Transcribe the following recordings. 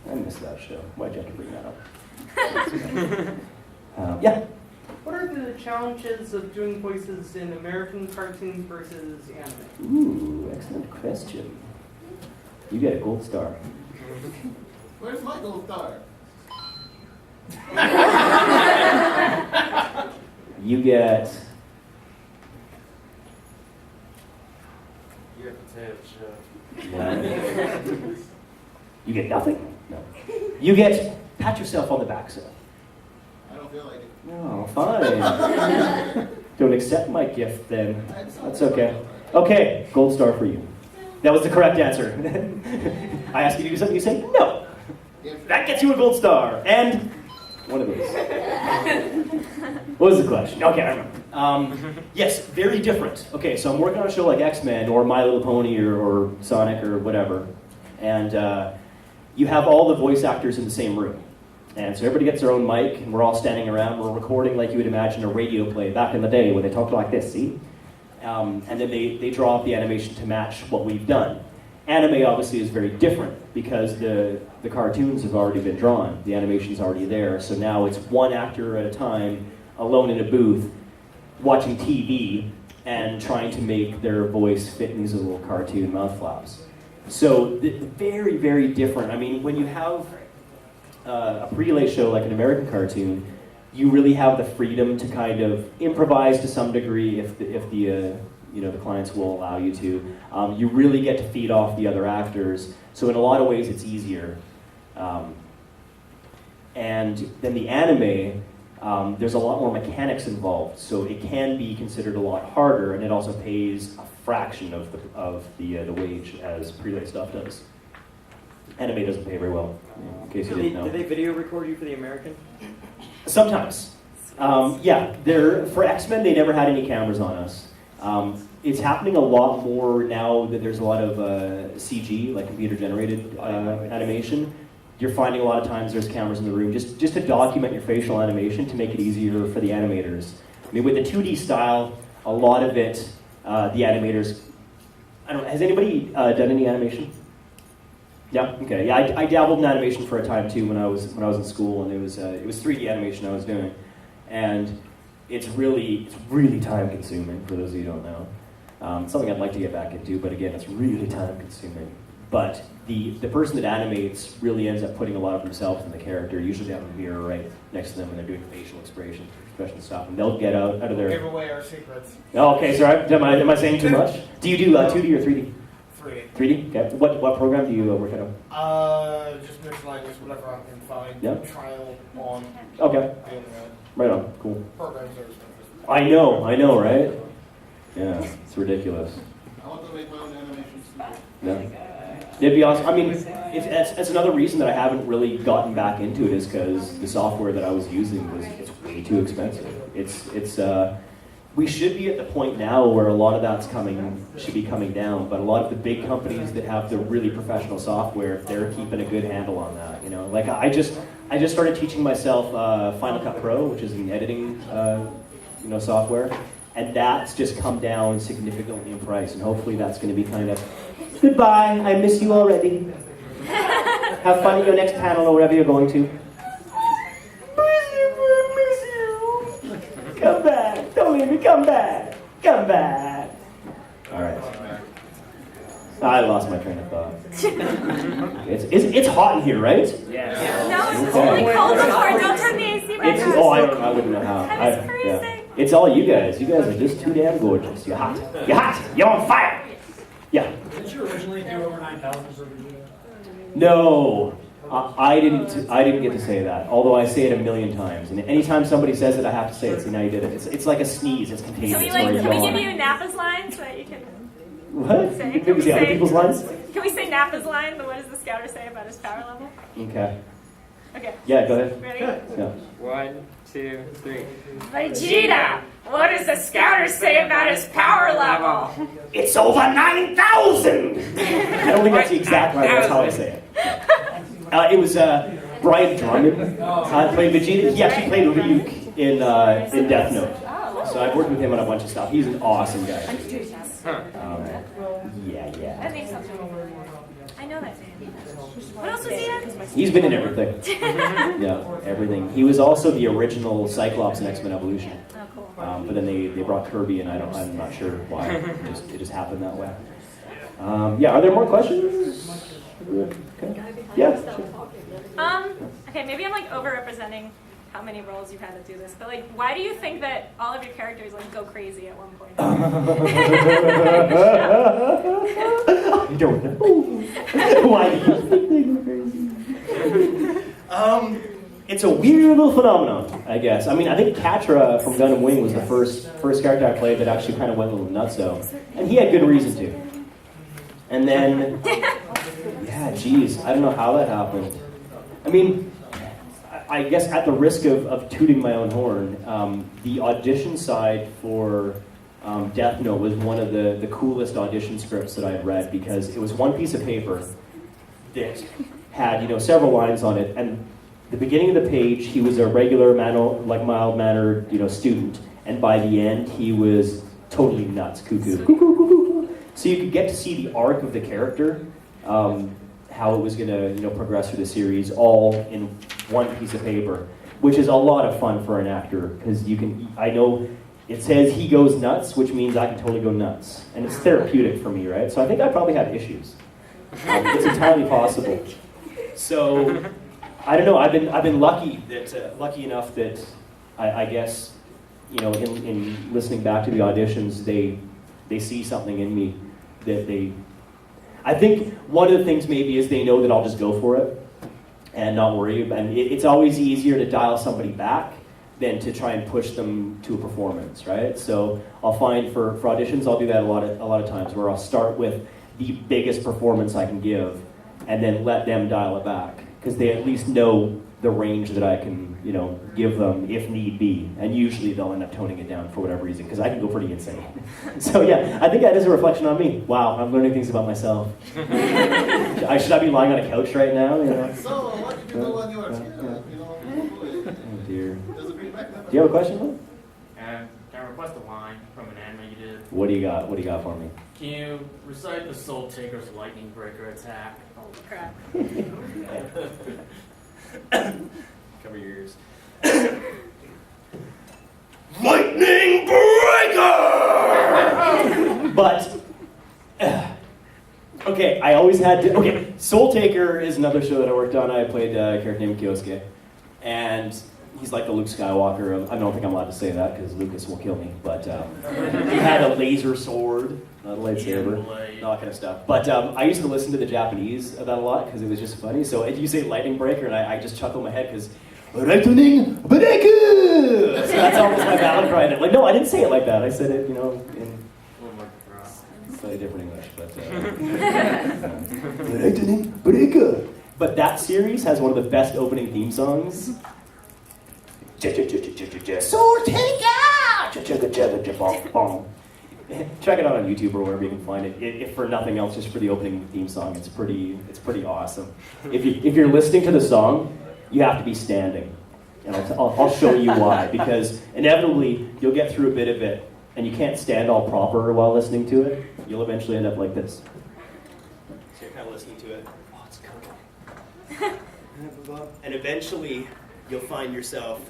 I missed that show. Why'd you have to bring that up? Yeah? What are the challenges of doing voices in American cartoons versus anime? Ooh, excellent question. You get a gold star. Where's my gold star? You get... You get potato chip. You get nothing. No. You get pat yourself on the back, sir. I don't feel like it. No, fine. Don't accept my gift then. That's okay. Okay, gold star for you. That was the correct answer. I ask you to do something, you say no. That gets you a gold star. And one of these. What was the question? Okay, I remember. Yes, very different. Okay, so I'm working on a show like X-Men or My Little Pony or Sonic or whatever. And you have all the voice actors in the same room. And so everybody gets their own mic, and we're all standing around. We're recording like you would imagine a radio play back in the day when they talked like this, see? And then they draw up the animation to match what we've done. Anime obviously is very different because the cartoons have already been drawn. The animation's already there. So now it's one actor at a time, alone in a booth, watching TV and trying to make their voice fit in these little cartoon mouth flaps. So very, very different. I mean, when you have a pre-delay show like an American cartoon, you really have the freedom to kind of improvise to some degree if the clients will allow you to. You really get to feed off the other actors. So in a lot of ways, it's easier. And then the anime, there's a lot more mechanics involved, so it can be considered a lot harder, and it also pays a fraction of the wage as pre-delay stuff does. Anime doesn't pay very well, in case you didn't know. Did they video record you for the American? Sometimes. Yeah, for X-Men, they never had any cameras on us. It's happening a lot more now that there's a lot of CG, like computer-generated animation. You're finding a lot of times there's cameras in the room just to document your facial animation to make it easier for the animators. I mean, with the 2D style, a lot of it, the animators... I don't know, has anybody done any animation? Yeah. Okay. Yeah, I dabbled in animation for a time too when I was in school, and it was 3D animation I was doing, and it's really time consuming for those of you who don't know. It's something I'd like to get back into, but again, it's really time consuming. But the person that animates really ends up putting a lot of themselves in the character. Usually they have a mirror right next to them when they're doing facial expression stuff, and they'll get out of their. Give away our secrets. Oh, okay. Sorry. Am I saying too much? Do you do 2D or 3D? 3D? Okay. What program do you work out of? Just miscellaneous, whatever I can find. Yep. Trial on Okay. the internet. Right on. Cool. Programs are expensive. I know, right? Yeah, it's ridiculous. I want to make my own animations. Yeah. It'd be awesome. I mean, it's another reason that I haven't really gotten back into it is because the software that I was using it's way too expensive. We should be at the point now where a lot of that's should be coming down, but a lot of the big companies that have the really professional software, they're keeping a good handle on that. You know, like I just started teaching myself Final Cut Pro, which is an editing software, and that's just come down significantly in price, and hopefully that's going to be kind of goodbye. I miss you already. Have fun at your next panel or whatever you're going to. Come back. Don't leave me. Come back. Come back. All right. I lost my train of thought. It's hot in here, right? Yes. No, it's only cold before. Don't turn the AC back on. I wouldn't know how. That is freezing. Yeah. It's all you guys. You guys are just too damn gorgeous. You're hot. You're hot. You're on fire. Yeah. Didn't you originally do over 9,000 per video? No. I didn't get to say that, although I say it a million times. And anytime somebody says it, I have to say it. See, now you did it. It's like a sneeze. It's contagious. Can we give you Nappa's line so that you can what? say? Can we say other people's lines? Can we say Nappa's line? What does the scouter say about his power level? Okay. Okay. Yeah, go ahead. Ready? Yeah. 1, 2, 3. Vegeta, what does the scouter say about his power level? It's over 9,000! I don't think that's the exact right. That's how I say it. It was Brian Drummond played Vegeta. He actually played Ryuk in Death Note. So I've worked with him on a bunch of stuff. He's an awesome guy. That Yeah. name sounds familiar. I know that name. What else was he in? He's been in everything. Yeah, everything. He was also the original Cyclops in X-Men Evolution. Oh, cool. But then they brought Kirby, and I'm not sure why. It just happened that way. Yeah, are there more questions? Okay. Yeah. Sure. Okay, maybe I'm like overrepresenting how many roles you've had to do this, but like, why do you think that all of your characters like go crazy at one point? I don't know. Why do you think they go crazy? It's a weird little phenomenon, I guess. I mean, I think Katra from Gun and Wing was the first character I played that actually kind of went a little nutso, and he had good reason to. And then, yeah, geez, I don't know how that happened. I mean, I guess at the risk of tooting my own horn, the audition side for Death Note was one of the coolest audition scripts that I had read, because it was one piece of paper that had several lines on it, and the beginning of the page he was a regular mild-mannered student, and by the end he was totally nuts, cuckoo. So you could get to see the arc of the character, how it was going to progress through the series, all in one piece of paper, which is a lot of fun for an actor, because I know it says he goes nuts, which means I can totally go nuts, and it's therapeutic for me, right? So I think I probably have issues. It's entirely possible. So I don't know. I've been lucky enough that I guess in listening back to the auditions, they see something in me that I think one of the things maybe is they know that I'll just go for it and not worry. And it's always easier to dial somebody back than to try and push them to a performance, right? So I'll find for auditions, I'll do that a lot of times, where I'll start with the biggest performance I can give and then let them dial it back, because they at least know the range that I can give them if need be, and usually they'll end up toning it down for whatever reason, because I can go pretty insane. So yeah, I think that is a reflection on me. Wow, I'm learning things about myself. Should I be lying on a couch right now? So, what did you do when you were a kid? Oh dear. Does it bring back Do you have a question, Lou? Can I request a line from an anime you did? What do you got? What do you got for me? Can you recite the Soul Taker's lightning breaker attack? Holy crap. Cover your ears. Lightning breaker! But okay, I always had to. Okay, Soul Taker is another show that I worked on. I played a character named Kyosuke, and he's like the Luke Skywalker. I don't think I'm allowed to say that because Lucas will kill me. But he had a laser sword, not a lightsaber, all that kind of stuff. But I used to listen to the Japanese of that a lot because it was just funny. So you say lightning breaker, and I just chuckle in my head because lightning breaker. So that's almost my battle cry. Like, no, I didn't say it like that. I said it, in slightly different English. But lightning breaker. But that series has one of the best opening theme songs. Soul Taker! Check it out on YouTube or wherever you can find it. If for nothing else, just for the opening theme song, it's pretty awesome. If you're listening to the song, you have to be standing, and I'll show you why. Because inevitably you'll get through a bit of it, and you can't stand all proper while listening to it. You'll eventually end up like this. So you're kind of listening to it. Oh, it's cooking. And eventually you'll find yourself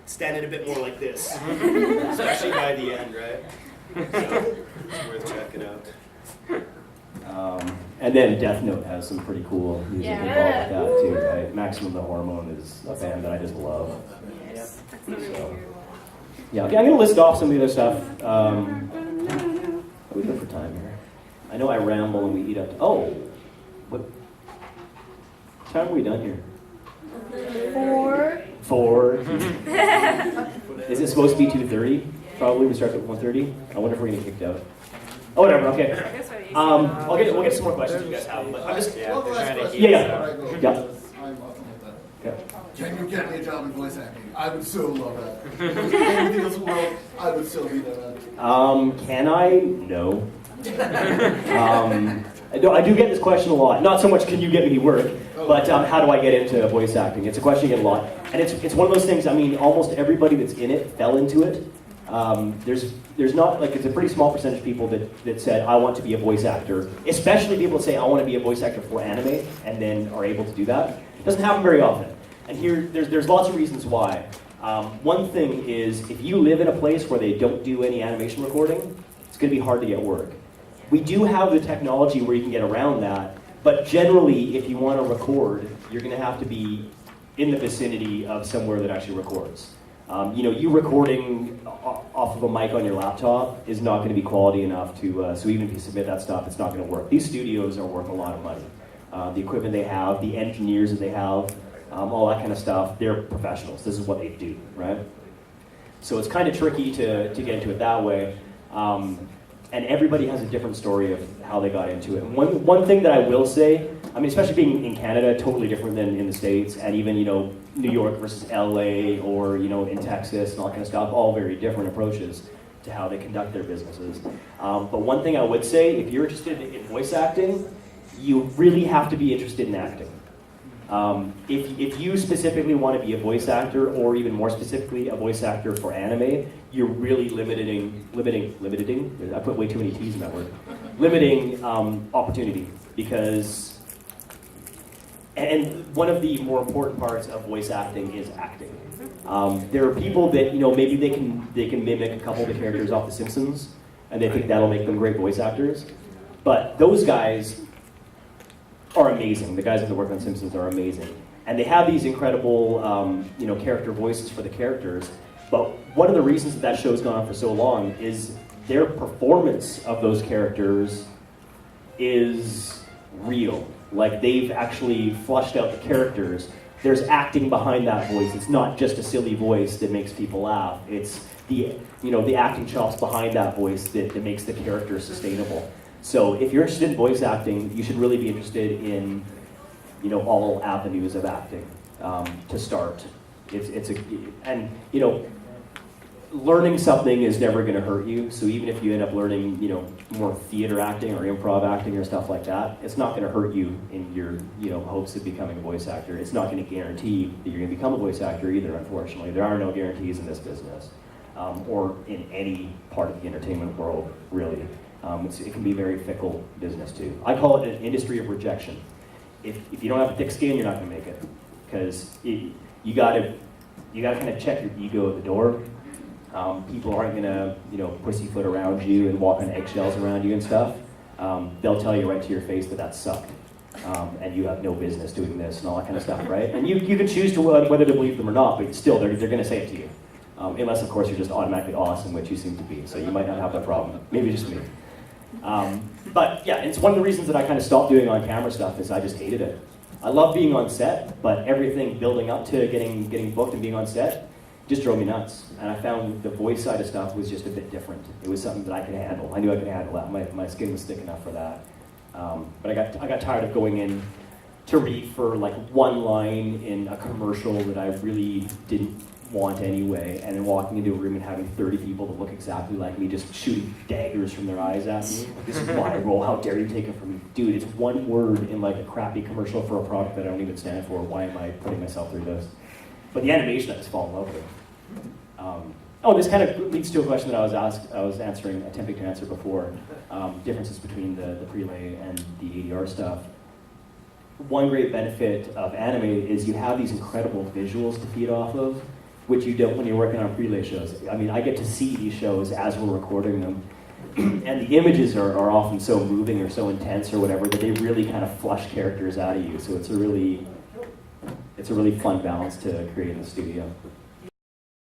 standing a bit more like this, especially by the end, right? So it's worth checking out. And then Death Note has some pretty cool music involved with that too, right? Maximum the Hormone is a band that I just love. Yes. So, yeah, okay, I'm going to list off some of the other stuff. How are we doing for time here? I know I ramble and we eat up. What time are we done here? 4. Is it supposed to be 2:30? Probably we start at 1:30. I wonder if we're gonna get kicked out. Oh, whatever. Okay. We'll get some more questions you guys have. But I'm just yeah. Can you get me a job in voice acting? I would so love it. Anything else in the world, I would still be there. Can I? No. I do get this question a lot. Not so much can you get me work, but how do I get into voice acting? It's a question I get a lot. And it's one of those things, I mean, almost everybody that's in it fell into it. there's not, like, it's a pretty small percentage of people that said, I want to be a voice actor, especially people that say, I want to be a voice actor for anime, and then are able to do that. It doesn't happen very often. And here, there's lots of reasons why. One thing is, if you live in a place where they don't do any animation recording, it's going to be hard to get work. We do have the technology where you can get around that, but generally, if you want to record, you're going to have to be in the vicinity of somewhere that actually records. You recording off of a mic on your laptop is not going to be quality enough to, so even if you submit that stuff, it's not going to work. These studios are worth a lot of money. The equipment they have, the engineers that they have, all that kind of stuff, they're professionals. This is what they do, right? So it's kind of tricky to get into it that way. And everybody has a different story of how they got into it. And one thing that I will say, I mean, especially being in Canada, totally different than in the States, and even, New York versus LA, or, in Texas and all that kind of stuff, all very different approaches to how they conduct their businesses. But one thing I would say, if you're interested in voice acting, you really have to be interested in acting. If you specifically want to be a voice actor, or even more specifically, a voice actor for anime, you're really limiting, I put way too many T's in that word, limiting opportunity, because, and one of the more important parts of voice acting is acting. There are people that, maybe they can mimic a couple of the characters off The Simpsons, and they think that'll make them great voice actors, but those guys are amazing. The guys that work on Simpsons are amazing. And they have these incredible, character voices for the characters. But one of the reasons that show's gone on for so long is their performance of those characters is real. Like, they've actually flushed out the characters. There's acting behind that voice. It's not just a silly voice that makes people laugh. It's the acting chops behind that voice that makes the character sustainable. So if you're interested in voice acting, you should really be interested in, all avenues of acting to start. Learning something is never going to hurt you. So even if you end up learning, more theater acting or improv acting or stuff like that, it's not going to hurt you in your, hopes of becoming a voice actor. It's not going to guarantee that you're going to become a voice actor either, unfortunately. There are no guarantees in this business, or in any part of the entertainment world, really. It can be a very fickle business too. I call it an industry of rejection. If you don't have a thick skin, you're not going to make it, because you got to kind of check your ego at the door. People aren't going to pussyfoot around you and walk on eggshells around you and stuff. They'll tell you right to your face that sucked, and you have no business doing this and all that kind of stuff, right? And you can choose to whether to believe them or not, but still they're going to say it to you, unless of course you're just automatically awesome, which you seem to be. So you might not have that problem. Maybe just me. But yeah, it's one of the reasons that I kind of stopped doing on camera stuff is I just hated it. I love being on set, but everything building up to getting booked and being on set just drove me nuts. And I found the voice side of stuff was just a bit different. It was something that I could handle. I knew I could handle that. My skin was thick enough for that. But I got tired of going in to read for like one line in a commercial that I really didn't want anyway, and then walking into a room and having 30 people that look exactly like me just shooting daggers from their eyes at me. Like, this is my role, how dare you take it from me? Dude, it's one word in like a crappy commercial for a product that I don't even stand for. Why am I putting myself through this? But the animation I just fall in love with. This kind of leads to a question that I was attempting to answer before. Differences between the prelay and the ADR stuff. One great benefit of anime is you have these incredible visuals to feed off of, which you don't when you're working on prelay shows. I mean, I get to see these shows as we're recording them, and the images are often so moving or so intense or whatever that they really kind of flush characters out of you. So it's a really fun balance to create in the studio.